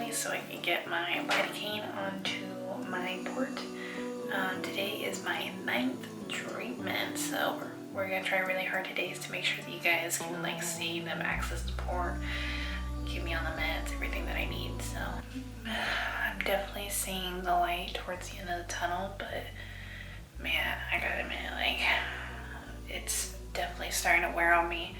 early so I can get my lidocaine onto my port. Today is my 9th treatment, so we're gonna try really hard today to make sure that you guys can like see them access the port, keep me on the meds, everything that I need. So I'm definitely seeing the light towards the end of the tunnel, but man, I gotta admit, like, it's definitely starting to wear on me.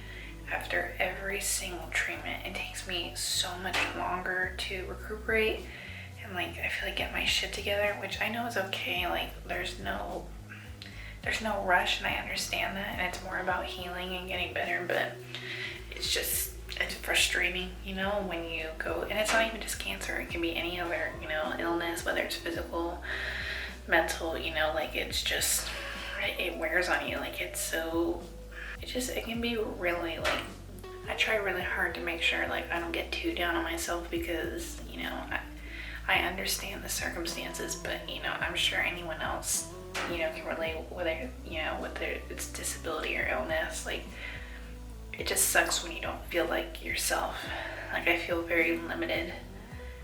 After every single treatment, it takes me so much longer to recuperate and like I feel like get my shit together, which I know is okay. Like there's no rush, and I understand that, and it's more about healing and getting better, but it's frustrating, you know, when you go, and it's not even just cancer, it can be any other, you know, illness, whether it's physical, mental, you know, like it's just, it wears on you. Like it can be really like, I try really hard to make sure like I don't get too down on myself because, you know, I understand the circumstances, but you know, I'm sure anyone else, you know, can relate, whether, you know, whether it's disability or illness. Like it just sucks when you don't feel like yourself. Like I feel very limited,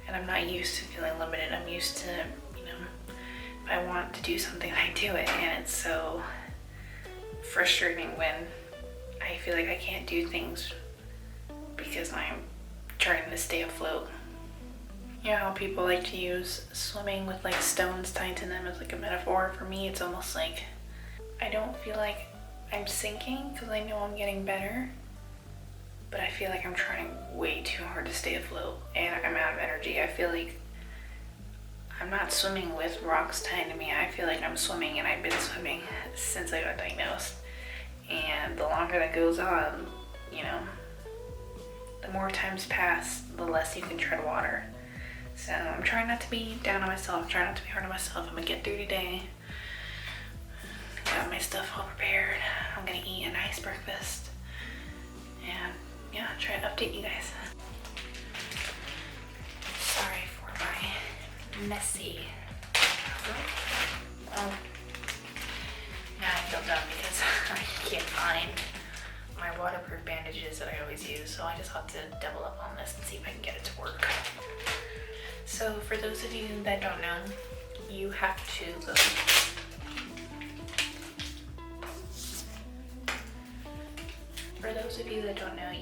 and I'm not used to feeling limited. I'm used to, you know, if I want to do something, I do it, and it's so frustrating when I feel like I can't do things because I'm trying to stay afloat. You know how people like to use swimming with like stones tied to them as like a metaphor? For me, it's almost like I don't feel like I'm sinking because I know I'm getting better, but I feel like I'm trying way too hard to stay afloat and I'm out of energy. I feel like I'm not swimming with rocks tied to me. I feel like I'm swimming, and I've been swimming since I got diagnosed. And the longer that goes on, you know, the more times pass, the less you can tread water. So I'm trying not to be down on myself. I'm trying not to be hard on myself. I'm gonna get through today. Got my stuff all prepared. I'm gonna eat a nice breakfast. And yeah, try to update you guys. Sorry for my messy. Well, now I feel dumb because I can't find my waterproof bandages that I always use, so I just have to double up on this and see if I can get it to work. So for those of you that don't know, you have to go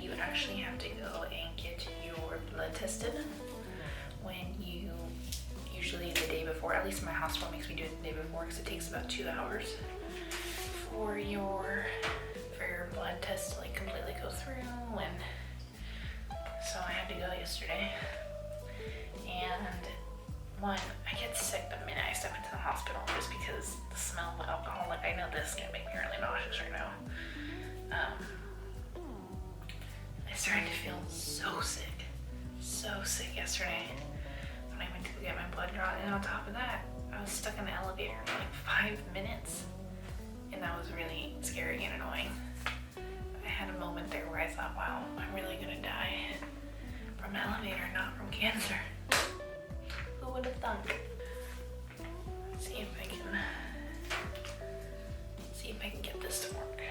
you actually have to go and get your blood tested when you, usually the day before. At least my hospital makes me do it the day before because it takes about 2 hours for your blood test to like completely go through. And so I had to go yesterday, and one, I get sick the minute I step into the hospital just because the smell of alcohol. Like I know this is gonna make me really nauseous right now. I started to feel so sick yesterday when I went to go get my blood drawn, and on top of that, I was stuck in the elevator for like 5 minutes, and that was really scary and annoying. I had a moment there where I thought, wow, I'm really gonna die from an elevator, not from cancer. Who would have thunk? Let's see if I can get this to work.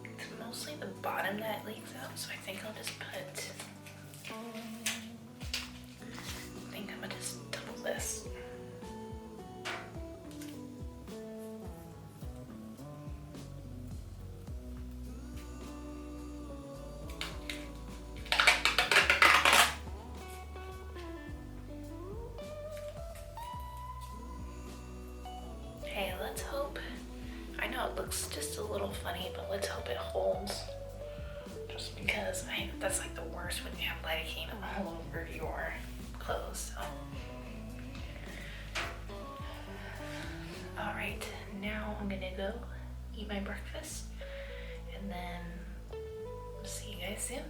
It's mostly the bottom that leaks out, so I think I'll just I'm gonna just double this. Hey, let's hope. I know it looks just a little funny, but let's hope it holds. Just because that's like the worst when you have lidocaine all over your clothes. So. All right, now I'm gonna go eat my breakfast, and then see you guys soon.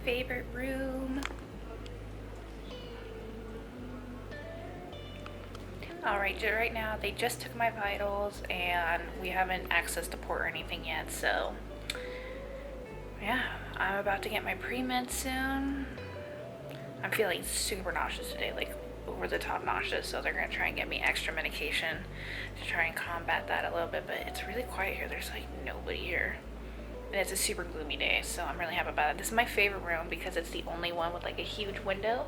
favorite room. Alright, right now they just took my vitals and we haven't accessed a port or anything yet, so yeah, I'm about to get my pre-med soon. I'm feeling super nauseous today, like over the top nauseous, so they're gonna try and get me extra medication to try and combat that a little bit, but it's really quiet here. There's like nobody here. And it's a super gloomy day, so I'm really happy about it. This is my favorite room because it's the only one with like a huge window.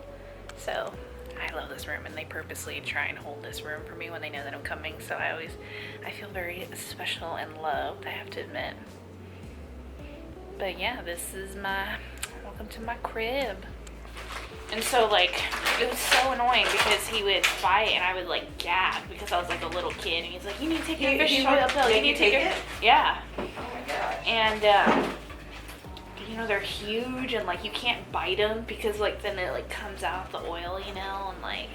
So I love this room, and they purposely try and hold this room for me when they know that I'm coming. So I feel very special and loved, I have to admit. But yeah, this is welcome to my crib. And so like, it was so annoying because he would fight and I would like gag because I was like a little kid, and he's like, you need to take your fish oil pill. You need to take it? Yeah. Oh my gosh. And you know, they're huge and like you can't bite them because like then it like comes out the oil, you know, and like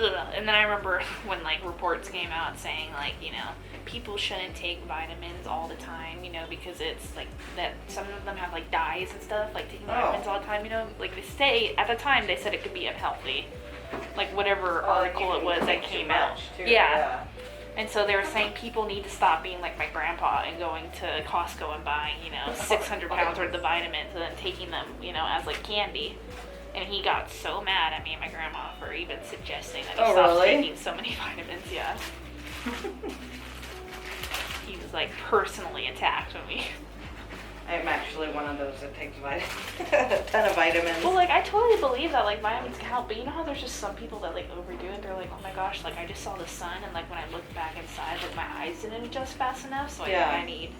ugh. And then I remember when like reports came out saying like, you know, people shouldn't take vitamins all the time, you know, because it's like that some of them have like dyes and stuff, like taking vitamins all the time, you know, like they say at the time they said it could be unhealthy, like whatever article it was that came out. Yeah. And so they were saying people need to stop being like my grandpa and going to Costco and buying, you know, 600 pounds worth of vitamins and then taking them, you know, as like candy. And he got so mad at me and my grandma for even suggesting that he stopped taking so many vitamins, yeah. He was like personally attacked when we... I'm actually one of those that takes a ton of vitamins. Well, like, I totally believe that, like, vitamins can help, but you know how there's just some people that, like, overdo it? They're like, oh my gosh, like, I just saw the sun, and, like, when I looked back inside, like, my eyes didn't adjust fast enough, so I think I need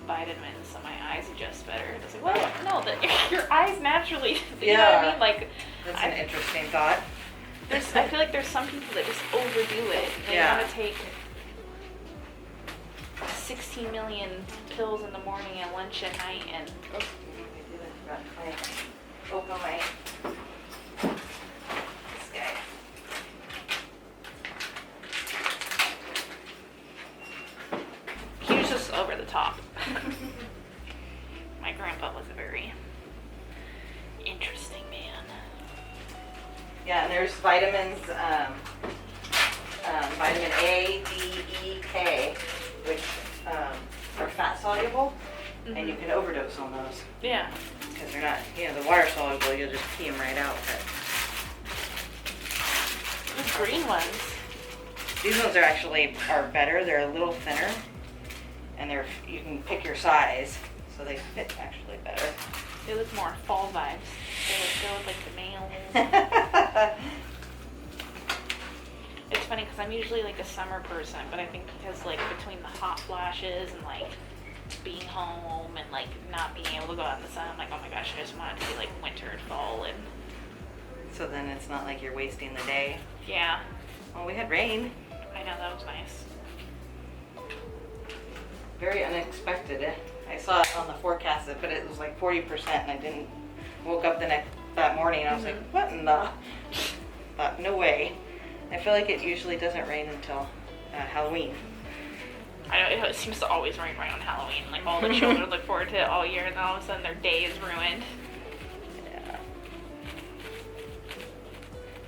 vitamins so my eyes adjust better. And it's like, well, no, your eyes naturally, you know what I mean? Like, that's an interesting thought. I feel like there's some people that just overdo it. They want to take 16 million pills in the morning and lunch at night, and open my this guy. He was just over the top. My grandpa was a very interesting man. Yeah, and there's vitamins, vitamin A, D, E, K, which are fat soluble, and you can overdose on those. Yeah. Because they're not, you know, the water soluble, you'll just pee them right out. But the green ones. These ones are better. They're a little thinner, and you can pick your size, so they fit actually better. They look more fall vibes. They look like the males. It's funny because I'm usually like a summer person, but I think because like between the hot flashes and like being home and like not being able to go out in the sun, I'm like, oh my gosh, I just want it to be like winter and fall. And so then it's not like you're wasting the day. Yeah. Well, we had rain. I know, that was nice. Very unexpected. I saw it on the forecast, but it was like 40%, and I woke up that morning and I was like, what in the? Thought, no way. I feel like it usually doesn't rain until Halloween. I know, it seems to always rain right on Halloween. Like all the children look forward to it all year, and then all of a sudden their day is ruined. Yeah.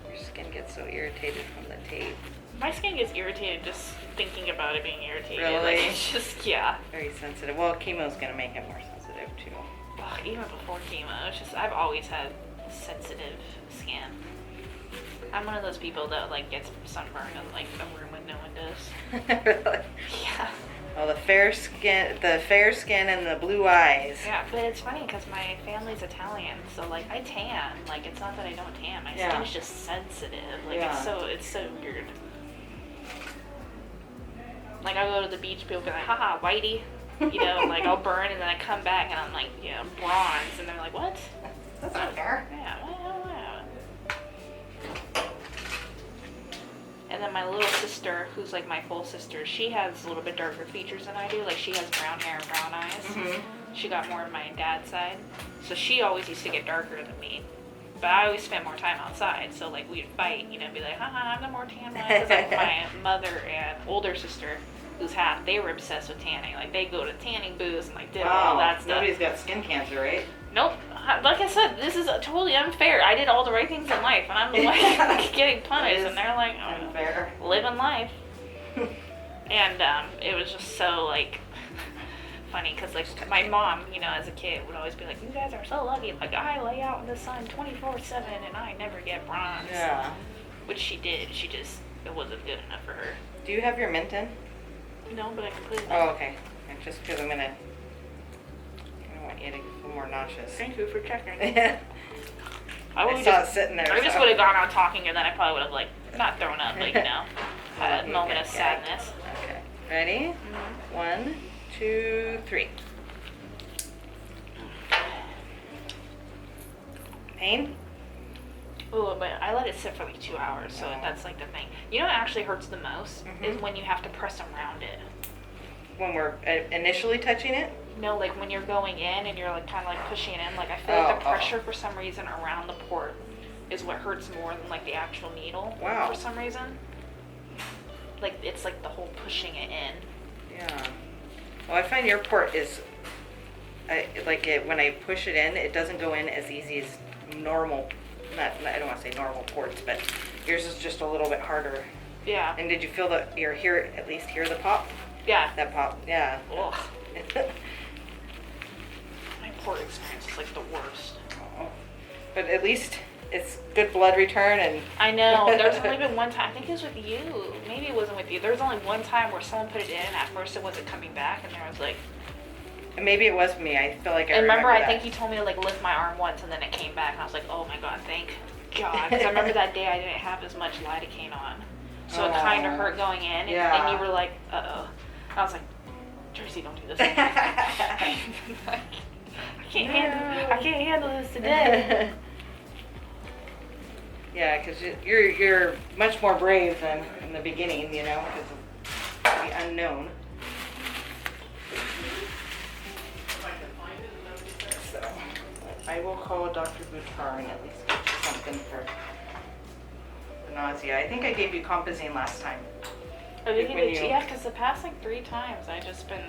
Your skin gets so irritated from the tape. My skin gets irritated just thinking about it being irritated. Really? Like, it's just, yeah. Very sensitive. Well, chemo's gonna make it more sensitive too. Ugh, even before chemo, it's just, I've always had sensitive skin. I'm one of those people that like gets sunburned in like a room with no windows. Really? Yeah. Oh, the fair skin and the blue eyes. Yeah, but it's funny because my family's Italian, so like I tan. Like it's not that I don't tan. My skin's just sensitive. Like it's so weird. Like I'll go to the beach, people be like, haha, whitey. You know, like I'll burn and then I come back and I'm like, you know, bronze, and they're like, what? That's not fair. Yeah, wow. And then my little sister, who's like my full sister, she has a little bit darker features than I do. Like she has brown hair and brown eyes. She got more of my dad's side. So she always used to get darker than me. But I always spent more time outside. So like we'd fight, you know, be like, haha, I'm the more tan one. Because like my mother and older sister, who's half, they were obsessed with tanning. Like they go to tanning booths and like did all that stuff. Nobody's got skin cancer, right? Nope. Like I said, this is totally unfair. I did all the right things in life, and I'm the one getting punished, and they're like, oh, unfair. Living life. And it was just so like funny because like my mom, you know, as a kid would always be like, you guys are so lucky. Like I lay out in the sun 24/7 and I never get bronze. Yeah. Which she did. She just, it wasn't good enough for her. Do you have your mint in? No, but I can put it in. Oh, okay. Just because I don't want you to feel more nauseous. Thank you for checking. I saw it sitting there. I just would have gone on talking and then I probably would have like, not thrown up, like, you know, had a moment of sadness. Okay. Ready? 1, 2, 3. Pain? Ooh, but I let it sit for like 2 hours, so that's like the thing. You know what actually hurts the most is when you have to press around it. When we're initially touching it? No, like when you're going in and you're like kind of like pushing in. Like I feel like the pressure for some reason around the port is what hurts more than like the actual needle. Wow. For some reason. Like it's like the whole pushing it in. Yeah. Well, I find your port is, when I push it in, it doesn't go in as easy as normal. I don't want to say normal ports, but yours is just a little bit harder. Yeah. And did you feel at least hear the pop? Yeah. That pop, yeah. Ugh. My port experience is like the worst. But at least it's good blood return and... I know. There's only been one time. I think it was with you. Maybe it wasn't with you. There was only one time where someone put it in and at first it wasn't coming back and there was like... And maybe it was me. I feel like I remember that. I think you told me to like lift my arm once and then it came back and I was like, oh my god, thank God. Because I remember that day I didn't have as much lidocaine on. So it kind of hurt going in and you were like, uh-oh. And I was like, Tracy, don't do this. I can't handle this today. Yeah, because you're much more brave than in the beginning, you know, because of the unknown. So I will call Dr. Boutar and at least get you something for the nausea. I think I gave you Compazine last time. Oh, yeah, because the past like 3 times I just been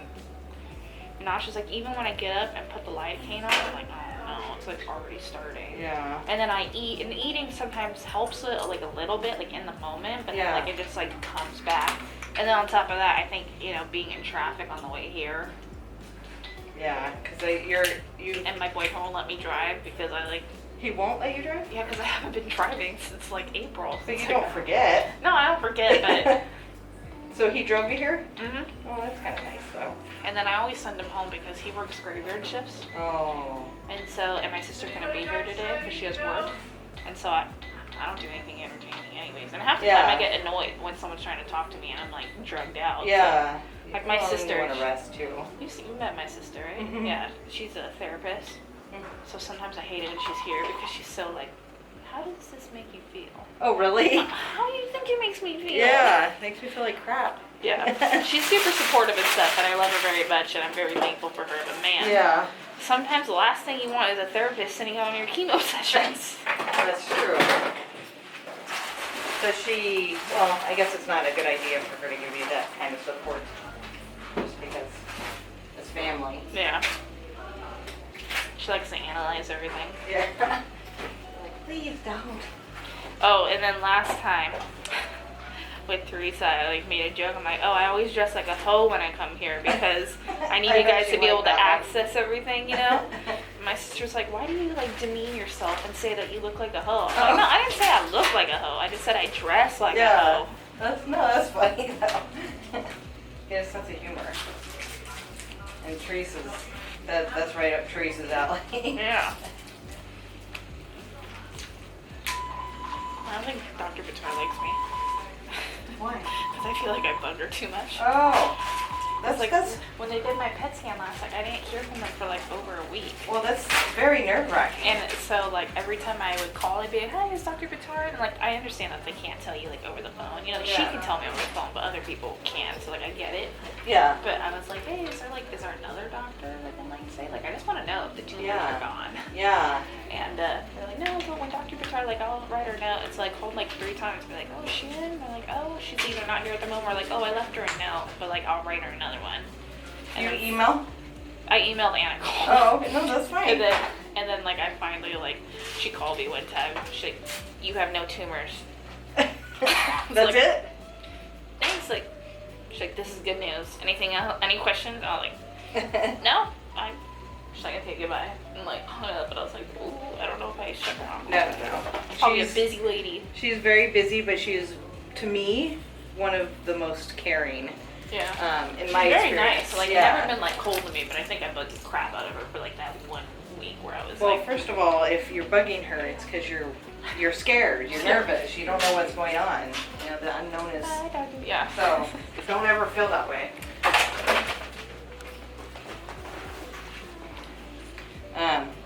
nauseous. Like even when I get up and put the lidocaine on, I'm like, oh no, it's like already starting. Yeah. And then I eat, and eating sometimes helps it like a little bit, like in the moment, but then like it just like comes back. And then on top of that, I think, you know, being in traffic on the way here. Yeah, because you. And my boyfriend won't let me drive because I like. He won't let you drive? Yeah, because I haven't been driving since like April. But you don't forget. No, I don't forget, but. So he drove you here? Mhm. Oh, that's kind of nice though. And then I always send him home because he works graveyard shifts. Oh. And so, and my sister couldn't be here today because she has work. And so I don't do anything entertaining anyways. And half the time I get annoyed when someone's trying to talk to me and I'm like drugged out. Yeah. So, like my sister. You want to rest too. You met my sister, right? Mm-hmm. Yeah. She's a therapist. Mm-hmm. So sometimes I hate it when she's here because she's so like, how does this make you feel? Oh, really? How do you think it makes me feel? Yeah, it makes me feel like crap. Yeah. She's super supportive and stuff, and I love her very much, and I'm very thankful for her. But man, sometimes the last thing you want is a therapist sitting on your chemo sessions. That's true. So well, I guess it's not a good idea for her to give you that kind of support, just because it's family. Yeah. She likes to analyze everything. Yeah. Like, please don't. Oh, and then last time with Teresa, I like made a joke. I'm like, oh, I always dress like a hoe when I come here because I need you guys to be able to access everything, you know? And my sister's like, why do you like demean yourself and say that you look like a hoe? I'm like, no, I didn't say I look like a hoe. I just said I dress like a hoe. That's funny though. He has a sense of humor. And Teresa's, that's right up Teresa's alley. Yeah. I don't think Dr. Boutar likes me. Why? Because I feel like I bug her too much. Oh. That's when they did my PET scan last night, I didn't hear from them for like over a week. Well, that's very nerve-wracking. And so like every time I would call, I'd be like, hi, is Dr. Boutar? And like I understand that they can't tell you like over the phone. You know, like, she can tell me over the phone, but other people can't. So like I get it. Yeah. But I was like, hey, is there another doctor that can like say? Like I just want to know if the tumors are gone. Yeah. And they're like, no, but when Dr. Boutar, like I'll write her a note. It's like called like 3 times. Be like, oh, is she in? They're like, oh, she's either not here at the moment, or like, oh, I left her a note, but like I'll write her another one. You email? I emailed and I called. Oh, okay. No, that's fine. And then And then like I finally like, she called me one time. She's like, you have no tumors. That's like, it? Thanks. Like, she's like, this is good news. Anything else? Any questions? I was like, no. She's like, okay, goodbye. And like hung up, but I was like, ooh, I don't know if I shut her off. No. Probably a busy lady. She's very busy, but she's, to me, one of the most caring. Yeah. In my very experience. nice. Like, yeah. never been like cold to me, but I think I bugged the crap out of her for like that 1 week where I was well, like. first of all, if you're bugging her, it's because you're scared, you're nervous, you don't know what's going on. You know, the unknown is. Yeah. So don't ever feel that way.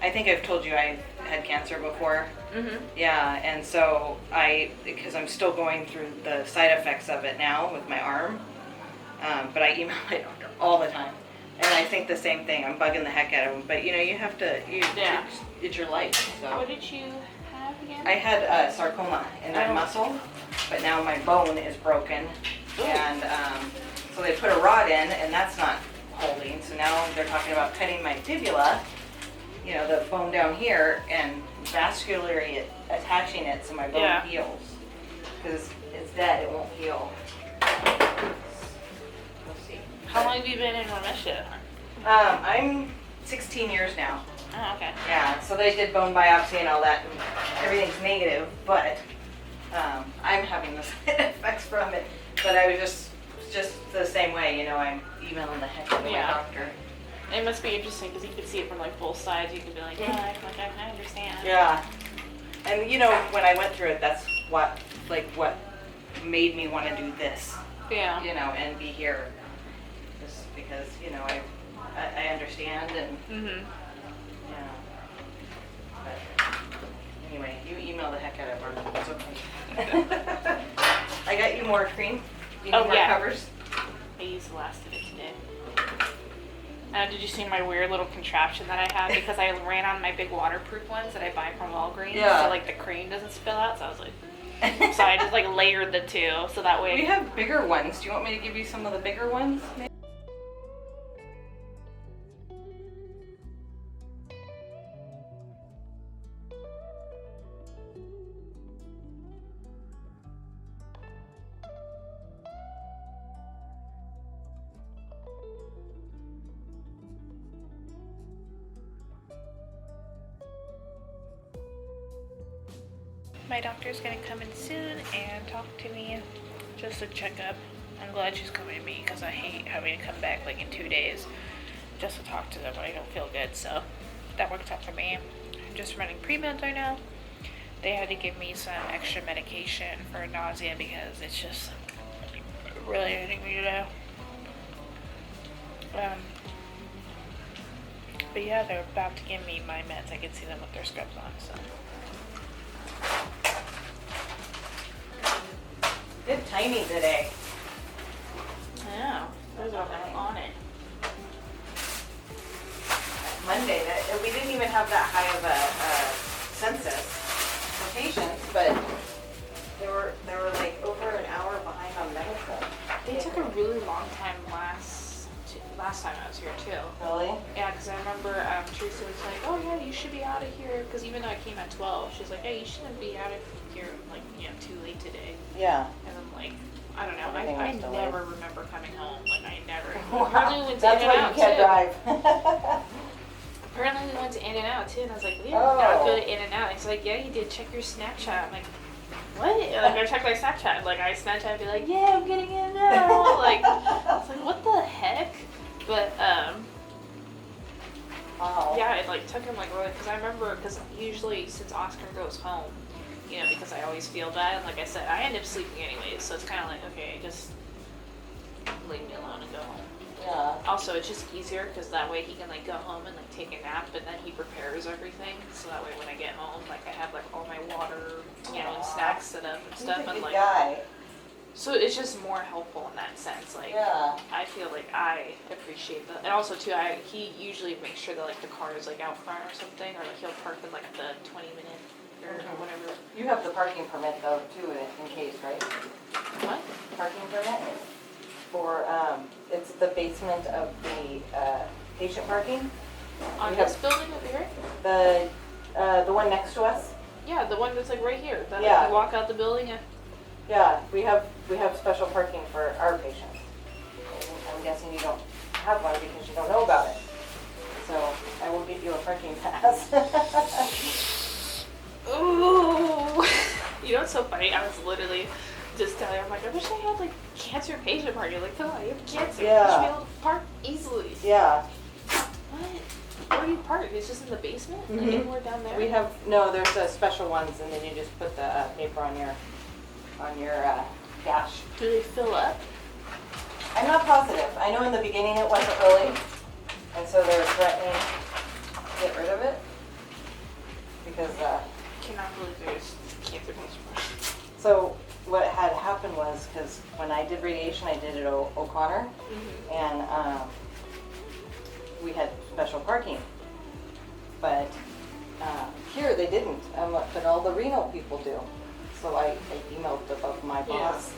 I think I've told you I had cancer before. Mhm. Yeah, and so because I'm still going through the side effects of it now with my arm, but I email my doctor all the time, and I think the same thing. I'm bugging the heck out of them, but you know, you have to. It's your life. So. What did you have again? I had sarcoma in my muscle, but now my bone is broken, and so they put a rod in, and that's not holding. So now they're talking about cutting my fibula. You know, the bone down here, and vascularly attaching it so my bone heals. Because it's dead, it won't heal. We'll see. How long have you been in remission? I'm 16 years now. Oh, okay. Yeah, so they did bone biopsy and all that, and everything's negative, but I'm having the side effects from it. But I was just the same way, you know, I'm emailing the heck out of my doctor. It must be interesting because you can see it from like both sides. You can be like, yeah, I understand. Yeah, and you know, when I went through it, that's what made me want to do this. Yeah. You know, and be here, just because you know I understand and. Mhm. Yeah. But anyway, you email the heck out of her. It's okay. I got you more cream. You need more covers. I used the last of it today. Did you see my weird little contraption that I have? Because I ran on my big waterproof ones that I buy from Walgreens. Yeah. So like the cream doesn't spill out. So I was like, so I just like layered the two. So that way. We have bigger ones. Do you want me to give you some of the bigger ones? Maybe? My doctor's gonna come in soon and talk to me just to check up. I'm glad she's coming to me because I hate having to come back like in 2 days just to talk to them when I don't feel good. So that works out for me. I'm just running pre-meds right now. They had to give me some extra medication for nausea because it's just really hitting me today. But yeah, they're about to give me my meds. I can see them with their scrubs on, so. Good timing today. Yeah, there's all that on it. Monday, we didn't even have that high of a census for patients, but they were like over an hour behind on medicine. They took a really long time last time I was here too. Really? Yeah, because I remember Teresa was like, oh yeah, you should be out of here. Because even though I came at 12, she's like, hey, you shouldn't be out of here like, you know, too late today. Yeah. And I'm like, I don't know. I delayed. never remember coming home. Like, I never. Apparently we went to That's In and why Out you can't too. drive. Apparently we went to In and Out too. And I was like, we did not go to In and Out. He's like, yeah, you did. Check your Snapchat. I'm like, what? Like, I checked my Snapchat. Like, I Snapchat and be like, yeah, I'm getting In and Out. Like, I was like, what the heck? But, Wow. yeah, it like took him like really, because I remember, because usually since Oscar goes home, you know, because I always feel bad, and like I said, I end up sleeping anyways, so it's kind of like, okay, just leave me alone and go home. Yeah. Also, it's just easier, because that way he can like go home and like take a nap, and then he prepares everything, so that way when I get home, like I have like all my water, you know, and snacks set up and stuff, He's a and good like, guy. so it's just more helpful in that sense, like, Yeah. I feel like I appreciate that. And also too, he usually makes sure that like the car is like out front or something, or like he'll park in like the 20-minute or whatever. You have the parking permit though too, in case, right? What? Parking permit for it's the basement of the patient parking. On We this have- building over here? The one next to us? Yeah, the one that's like right here. That Yeah. you walk out the building and Yeah, we have special parking for our patients. I'm guessing you don't have one because you don't know about it. So I will give you a parking pass. ooh. You know what's so funny? I was literally just telling her, I'm like, I wish I had like cancer patient parking. Like, no, I have cancer. Yeah. I should be able to park easily. Yeah, What? Where do you park? It's just in the basement? Like Mhm. anywhere down there? there's special ones, and then you just put the paper on your dash. Do they fill up? I'm not positive. I know in the beginning it wasn't really, and so they're threatening to get rid of it because. Cannot believe there's cancer patient parking. So what had happened was, because when I did radiation, I did it at O'Connor, and we had special parking. But here they didn't, but all the Reno people do. So I emailed above my boss.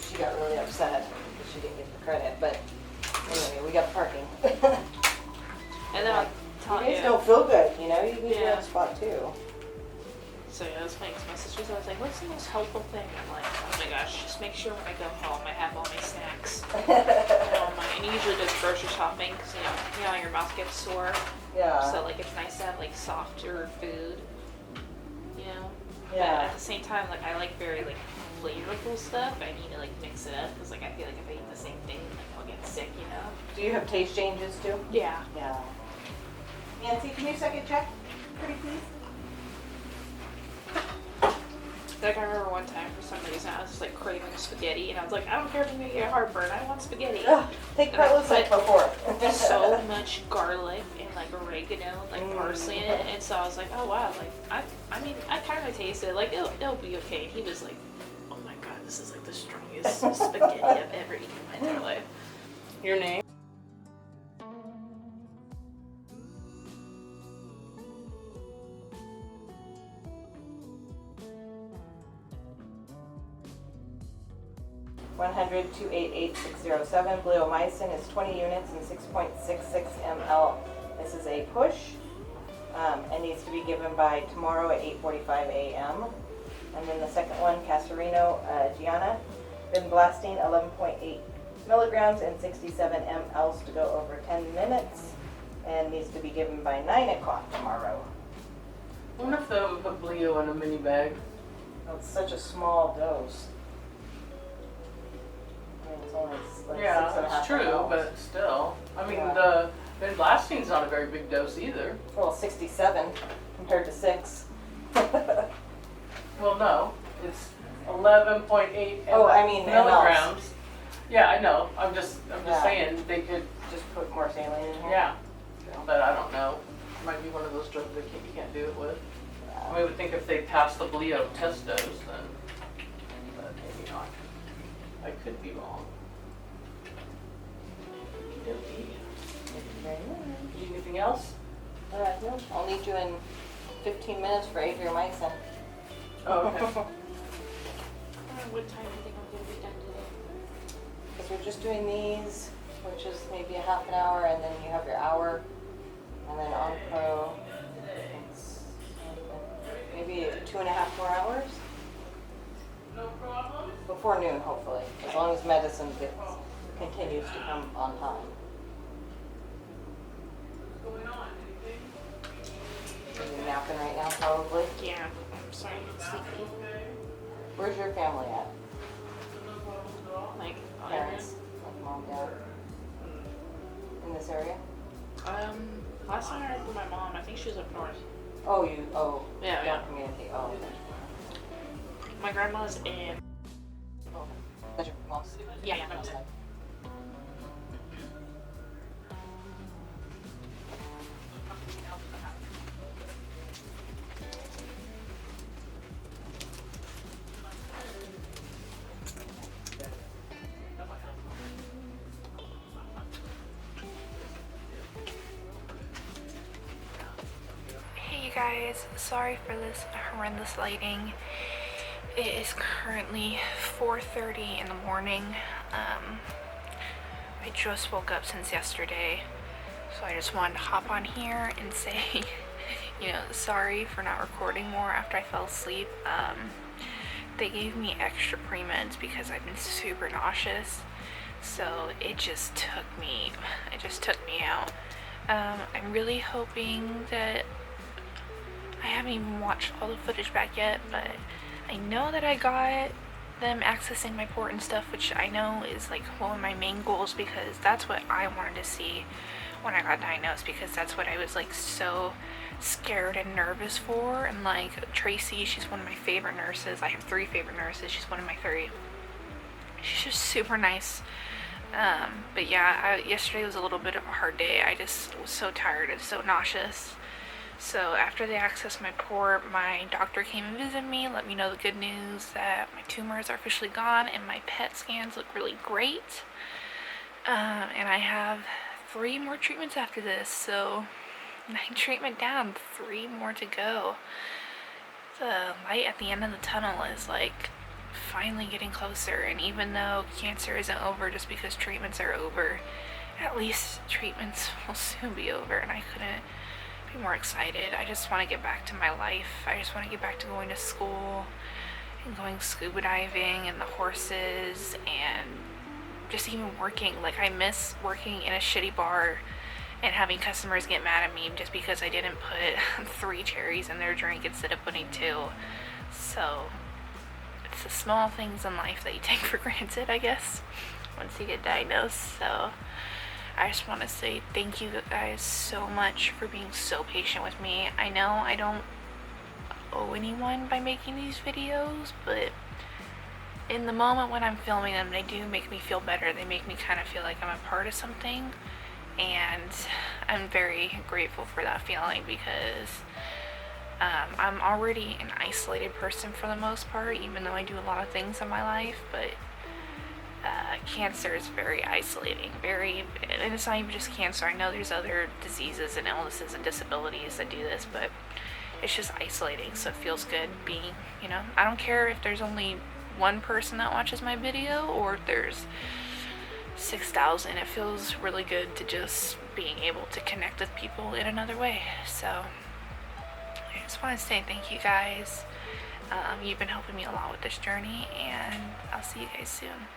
She got really upset because she didn't get the credit, but anyway, we got parking. And then I'll tell You guys don't feel good, you know? You need your Yeah. own spot too. So yeah, I was playing with my sisters. I was like, "What's the most helpful thing?" I'm like, "Oh my gosh, just make sure when I go home I have all my snacks." And he usually does grocery shopping because you know your mouth gets sore. Yeah. So like it's nice to have like softer food. You know. But Yeah. at the same time, like I like very like flavorful stuff. I need to like mix it up because like I feel like if I eat the same thing, like I'll get sick. You know. Do you have taste changes too? Yeah. Yeah. Nancy, can you second check, pretty please? Like I remember one time for some reason I was just like craving spaghetti and I was like, I don't care if I'm gonna get heartburn, I want spaghetti. Ugh, take Carlos like before. There's so much garlic and like oregano, like parsley in it, and so I was like, oh wow, like I mean I kind of tasted it, like it'll be okay. And he was like, oh my god, this is like the strongest spaghetti I've ever eaten in my entire life. Your name? $100-288-607. Bleomycin is 20 units and 6.66 ml. This is a push and needs to be given by tomorrow at 8:45 a.m. And then the second one, Casarino Gianna, vinblastine 11.8 milligrams and 67 mLs to go over 10 minutes and needs to be given by 9 o'clock tomorrow. I wonder if they'll put Bleo in a mini bag. It's such a small dose. I mean, it's only like Yeah, 6.5 it's true, mLs. but still. I mean, Yeah. the vinblastine's not a very big dose either. Well, 67 compared to 6. Well, no, it's 11.8 Oh, I mean, milligrams. Yeah, I know. I'm just Yeah. saying they could. Just put more saline in here. Yeah, but I don't know. It might be one of those drugs that you can't do it with. I would think if they passed the Bleo test dose, then, but maybe not. I could be wrong. Okey-dokey. Need anything else? No, I'll need you in 15 minutes for Adriamycin. Oh, okay. What time do you think I'm gonna be done today? Because we're just doing these, which is maybe a half an hour, and then you have your hour, and then Onpro, it's maybe 2.5 more hours? No problem. Before noon, hopefully, as long as medicine continues to come on time. What's going on? Anything? Are you napping right now, probably? Yeah, I'm sorry, I'm sleepy. Where's your family at? No problems at all? Like, Parents? Like mom, dad? In this area? last time I heard from my mom, I think she was up north. Oh, Yeah, young yeah. community. Oh, okay. My grandma's in. Oh, that's your mom's? Yeah, yeah, my mom's in. Hey you guys, sorry for this horrendous lighting. It is currently 4:30 in the morning. I just woke up since yesterday, So I just wanted to hop on here and say, you know, sorry for not recording more after I fell asleep. They gave me extra pre-meds because I've been super nauseous. So it just took me out. I'm really hoping that I haven't even watched all the footage back yet, but I know that I got them accessing my port and stuff, which I know is like one of my main goals, because that's what I wanted to see when I got diagnosed, because that's what I was like so scared and nervous for. And like Tracy, she's one of my favorite nurses. I have 3 favorite nurses. She's one of my 3. She's just super nice. But yeah, yesterday was a little bit of a hard day. I just was so tired and so nauseous. So after they accessed my port, my doctor came and visited me, let me know the good news that my tumors are officially gone and my PET scans look really great. And I have 3 more treatments after this, so 9 treatment down, 3 more to go. The light at the end of the tunnel is like finally getting closer, and even though cancer isn't over just because treatments are over, at least treatments will soon be over, and I couldn't be more excited. I just want to get back to my life. I just want to get back to going to school and going scuba diving and the horses and just even working. Like, I miss working in a shitty bar and having customers get mad at me just because I didn't put 3 cherries in their drink instead of putting 2. So it's the small things in life that you take for granted, I guess, once you get diagnosed. So I just want to say thank you guys so much for being so patient with me. I know I don't owe anyone by making these videos, but in the moment when I'm filming them, they do make me feel better. They make me kind of feel like I'm a part of something, and I'm very grateful for that feeling, because I'm already an isolated person for the most part, even though I do a lot of things in my life, but cancer is very isolating, and it's not even just cancer. I know there's other diseases and illnesses and disabilities that do this, but it's just isolating, so it feels good being, you know, I don't care if there's only 1 person that watches my video or if there's 6,000. It feels really good to just being able to connect with people in another way. So I just want to say thank you guys. You've been helping me a lot with this journey, and I'll see you guys soon.